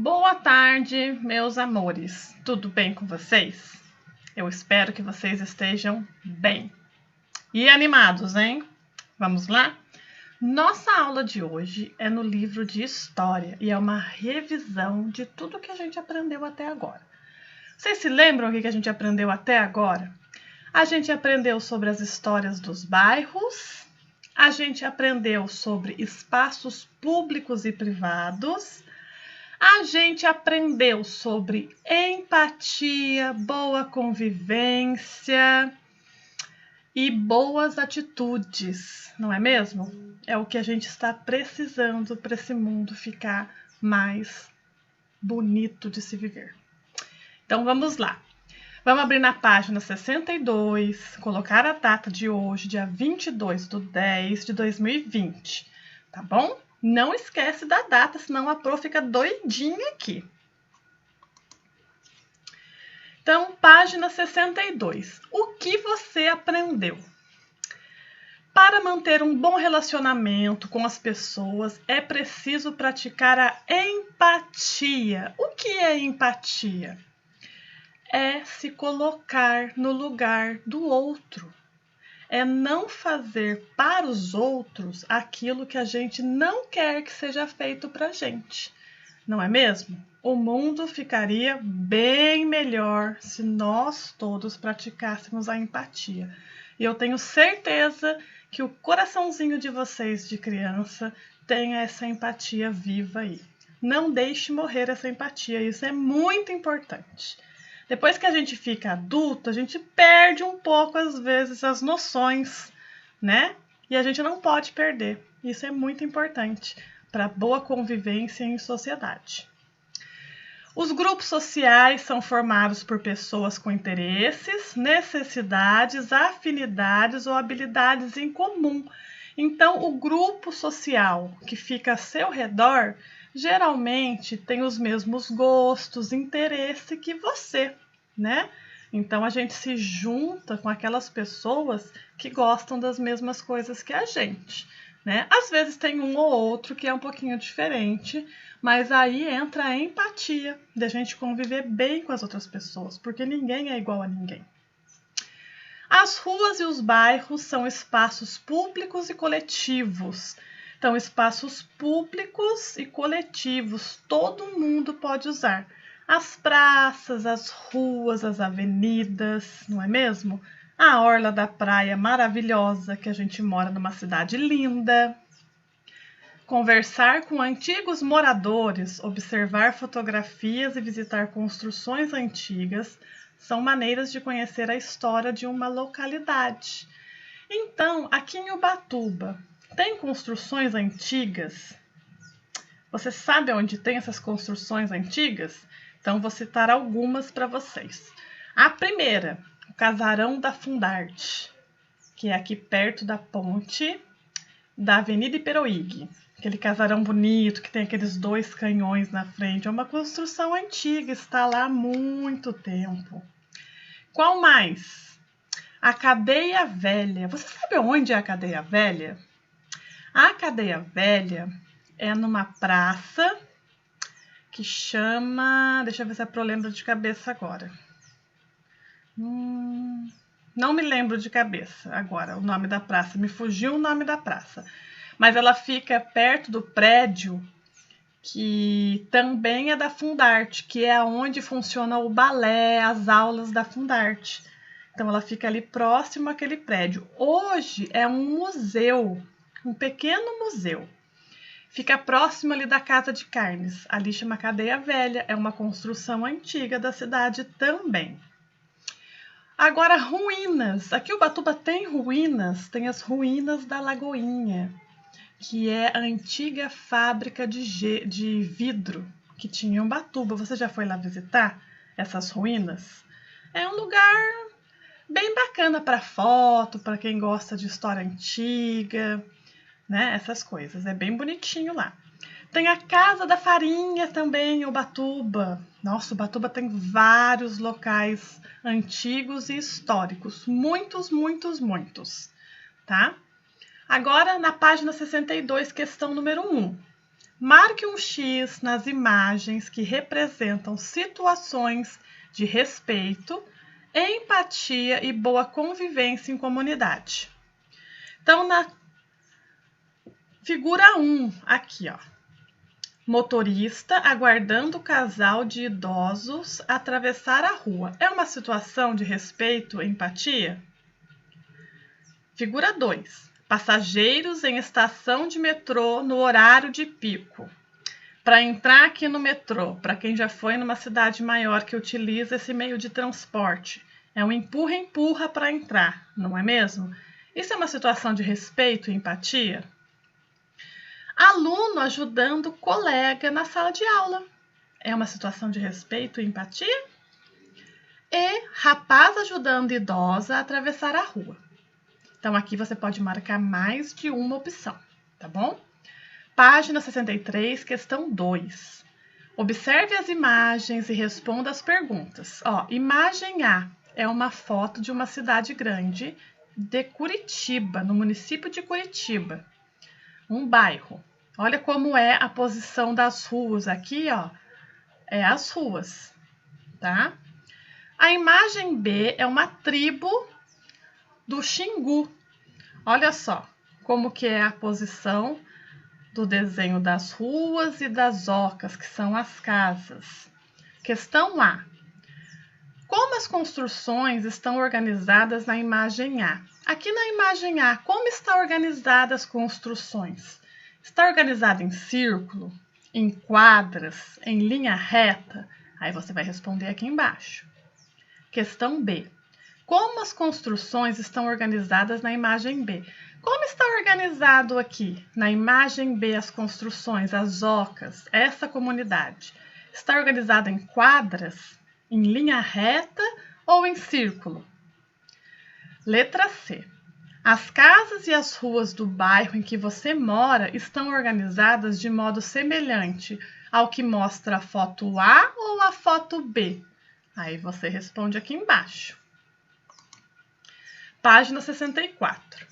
Boa tarde, meus amores. Tudo bem com vocês? Eu espero que vocês estejam bem. E animados, hein? Vamos lá? Nossa aula de hoje é no livro de História e é uma revisão de tudo que a gente aprendeu até agora. Vocês se lembram o que a gente aprendeu até agora? A gente aprendeu sobre as histórias dos bairros, a gente aprendeu sobre espaços públicos e privados, a gente aprendeu sobre empatia, boa convivência e boas atitudes, não é mesmo? É o que a gente está precisando para esse mundo ficar mais bonito de se viver. Então vamos lá. Vamos abrir na página 62, colocar a data de hoje, dia 22/10/2020, tá bom? Não esquece da data, senão a Pro fica doidinha aqui. Então, página 62. O que você aprendeu? Para manter um bom relacionamento com as pessoas, é preciso praticar a empatia. O que é empatia? É se colocar no lugar do outro. É não fazer para os outros aquilo que a gente não quer que seja feito para a gente. Não é mesmo? O mundo ficaria bem melhor se nós todos praticássemos a empatia. E eu tenho certeza que o coraçãozinho de vocês de criança tem essa empatia viva aí. Não deixe morrer essa empatia, isso é muito importante. Depois que a gente fica adulto, a gente perde um pouco, às vezes, as noções, né? E a gente não pode perder. Isso é muito importante para boa convivência em sociedade. Os grupos sociais são formados por pessoas com interesses, necessidades, afinidades ou habilidades em comum. Então, o grupo social que fica a seu redor geralmente tem os mesmos gostos, interesse que você, né? Então a gente se junta com aquelas pessoas que gostam das mesmas coisas que a gente, né? Às vezes tem um ou outro que é um pouquinho diferente, mas aí entra a empatia, da gente conviver bem com as outras pessoas, porque ninguém é igual a ninguém. As ruas e os bairros são espaços públicos e coletivos. Então, espaços públicos e coletivos, todo mundo pode usar. As praças, as ruas, as avenidas, não é mesmo? A orla da praia maravilhosa, que a gente mora numa cidade linda. Conversar com antigos moradores, observar fotografias e visitar construções antigas são maneiras de conhecer a história de uma localidade. Então, aqui em Ubatuba, tem construções antigas? Você sabe onde tem essas construções antigas? Então, vou citar algumas para vocês. A primeira, o Casarão da Fundarte, que é aqui perto da ponte da Avenida Iperoig. Aquele casarão bonito que tem aqueles 2 canhões na frente. É uma construção antiga, está lá há muito tempo. Qual mais? A Cadeia Velha. Você sabe onde é a Cadeia Velha? A Cadeia Velha é numa praça que chama... Deixa eu ver se a Pro lembra de cabeça agora. Não me lembro de cabeça agora o nome da praça. Me fugiu o nome da praça. Mas ela fica perto do prédio que também é da Fundarte, que é onde funciona o balé, as aulas da Fundarte. Então, ela fica ali próximo àquele prédio. Hoje é um museu, um pequeno museu. Fica próximo ali da Casa de Carnes. Ali chama Cadeia Velha, é uma construção antiga da cidade também. Agora, ruínas. Aqui Ubatuba tem ruínas, tem as ruínas da Lagoinha, que é a antiga fábrica de vidro que tinha em Ubatuba. Você já foi lá visitar essas ruínas? É um lugar bem bacana para foto, para quem gosta de história antiga, né? Essas coisas. É bem bonitinho lá. Tem a Casa da Farinha também, em Ubatuba. Nossa, Ubatuba tem vários locais antigos e históricos. Muitos, muitos, muitos, tá? Agora, na página 62, questão número 1. Marque um X nas imagens que representam situações de respeito, empatia e boa convivência em comunidade. Então, na figura 1, aqui, ó. Motorista aguardando o casal de idosos atravessar a rua. É uma situação de respeito e empatia? Figura 2. Passageiros em estação de metrô no horário de pico. Para entrar aqui no metrô, para quem já foi numa cidade maior que utiliza esse meio de transporte, é um empurra-empurra para entrar, não é mesmo? Isso é uma situação de respeito e empatia? Aluno ajudando colega na sala de aula. É uma situação de respeito e empatia? E rapaz ajudando idosa a atravessar a rua. Então, aqui você pode marcar mais de uma opção, tá bom? Página 63, questão 2. Observe as imagens e responda as perguntas. Ó, imagem A é uma foto de uma cidade grande de Curitiba, no município de Curitiba. Um bairro. Olha como é a posição das ruas. Aqui, ó, é as ruas, tá? A imagem B é uma tribo do Xingu. Olha só como que é a posição do desenho das ruas e das ocas, que são as casas. Questão A. Como as construções estão organizadas na imagem A? Aqui na imagem A, como está organizada as construções? Está organizada em círculo, em quadras, em linha reta? Aí você vai responder aqui embaixo. Questão B. Como as construções estão organizadas na imagem B? Como está organizado aqui na imagem B as construções, as ocas, essa comunidade? Está organizada em quadras, em linha reta ou em círculo? Letra C. As casas e as ruas do bairro em que você mora estão organizadas de modo semelhante ao que mostra a foto A ou a foto B? Aí você responde aqui embaixo. Página 64.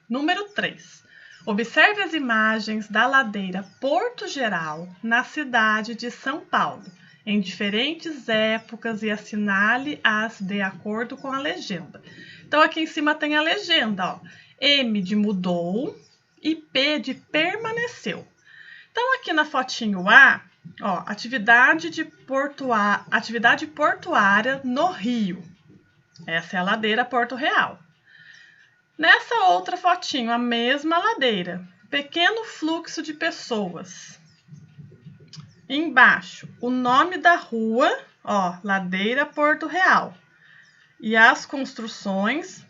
Número 3. Observe as imagens da ladeira Porto Geral, na cidade de São Paulo, em diferentes épocas e assinale-as de acordo com a legenda. Então, aqui em cima tem a legenda, ó. M de mudou e P de permaneceu. Então, aqui na fotinho A, ó, atividade portuária no Rio. Essa é a ladeira Porto Real. Nessa outra fotinho, a mesma ladeira, pequeno fluxo de pessoas. Embaixo, o nome da rua, ó, Ladeira Porto Real. E as construções,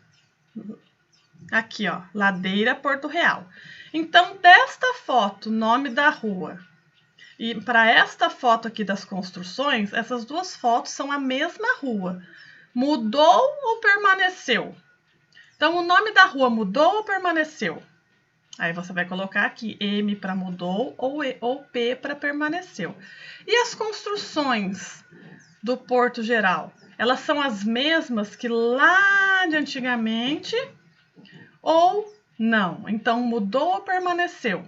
aqui, ó, Ladeira Porto Real. Então, desta foto, nome da rua, e para esta foto aqui das construções, essas duas fotos são a mesma rua. Mudou ou permaneceu? Então, o nome da rua mudou ou permaneceu? Aí você vai colocar aqui M para mudou ou P para permaneceu. E as construções do Porto Geral? Elas são as mesmas que lá de antigamente ou não? Então, mudou ou permaneceu?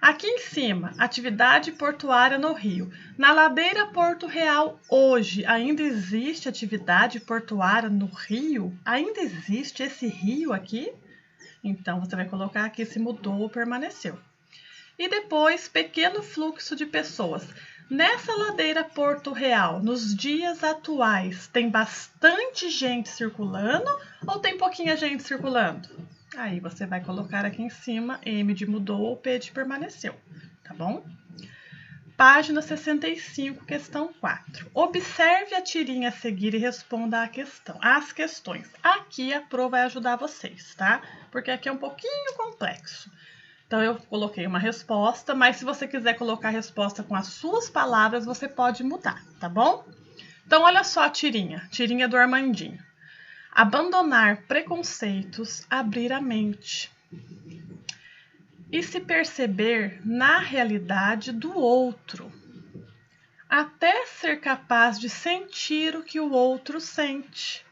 Aqui em cima, atividade portuária no Rio. Na ladeira Porto Real, hoje, ainda existe atividade portuária no Rio? Ainda existe esse rio aqui? Então, você vai colocar aqui se mudou ou permaneceu. E depois, pequeno fluxo de pessoas. Nessa ladeira Porto Real, nos dias atuais, tem bastante gente circulando ou tem pouquinha gente circulando? Aí você vai colocar aqui em cima M de mudou ou P de permaneceu, tá bom? Página 65, questão 4. Observe a tirinha a seguir e responda às questões. Aqui a Pro vai ajudar vocês, tá? Porque aqui é um pouquinho complexo. Então, eu coloquei uma resposta, mas se você quiser colocar a resposta com as suas palavras, você pode mudar, tá bom? Então, olha só a tirinha do Armandinho. Abandonar preconceitos, abrir a mente. E se perceber na realidade do outro, até ser capaz de sentir o que o outro sente.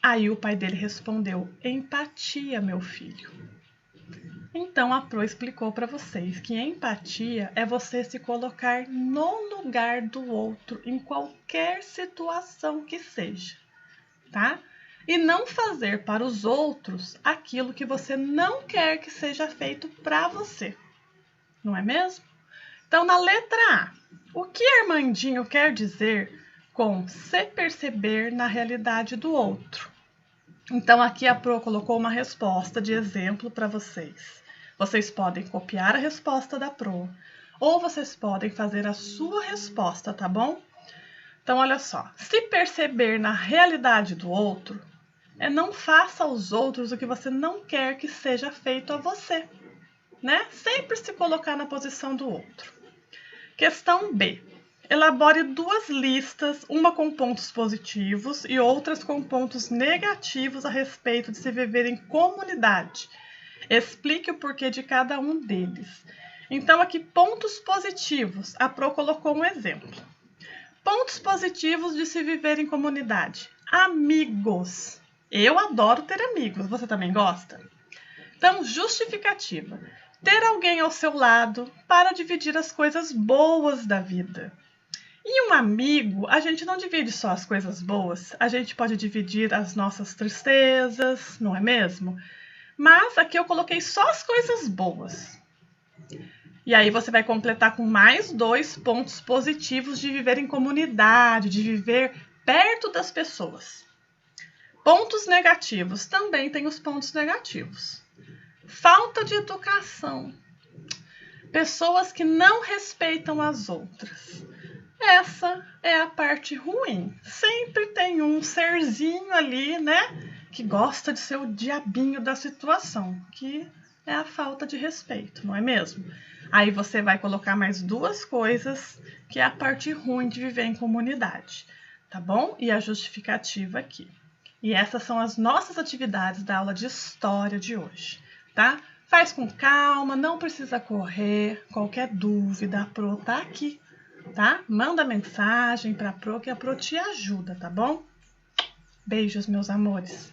Aí o pai dele respondeu: empatia, meu filho. Então a Pro explicou para vocês que empatia é você se colocar no lugar do outro em qualquer situação que seja, tá? E não fazer para os outros aquilo que você não quer que seja feito para você, não é mesmo? Então, na letra A, o que Armandinho quer dizer com se perceber na realidade do outro? Então, aqui a Pro colocou uma resposta de exemplo para vocês. Vocês podem copiar a resposta da Pro, ou vocês podem fazer a sua resposta, tá bom? Então, olha só, se perceber na realidade do outro é não faça aos outros o que você não quer que seja feito a você, né? Sempre se colocar na posição do outro. Questão B. Elabore 2 listas, uma com pontos positivos e outras com pontos negativos a respeito de se viver em comunidade. Explique o porquê de cada um deles. Então, aqui, pontos positivos. A Pro colocou um exemplo. Pontos positivos de se viver em comunidade. Amigos. Eu adoro ter amigos. Você também gosta? Então, justificativa. Ter alguém ao seu lado para dividir as coisas boas da vida. E um amigo, a gente não divide só as coisas boas, a gente pode dividir as nossas tristezas, não é mesmo? Mas aqui eu coloquei só as coisas boas. E aí você vai completar com mais 2 pontos positivos de viver em comunidade, de viver perto das pessoas. Pontos negativos, também tem os pontos negativos. Falta de educação. Pessoas que não respeitam as outras. Essa é a parte ruim. Sempre tem um serzinho ali, né, que gosta de ser o diabinho da situação, que é a falta de respeito, não é mesmo? Aí você vai colocar mais 2 coisas, que é a parte ruim de viver em comunidade, tá bom? E a justificativa aqui. E essas são as nossas atividades da aula de história de hoje, tá? Faz com calma, não precisa correr. Qualquer dúvida, a Pro tá aqui, tá? Manda mensagem para a Pro que a Pro te ajuda, tá bom? Beijos, meus amores.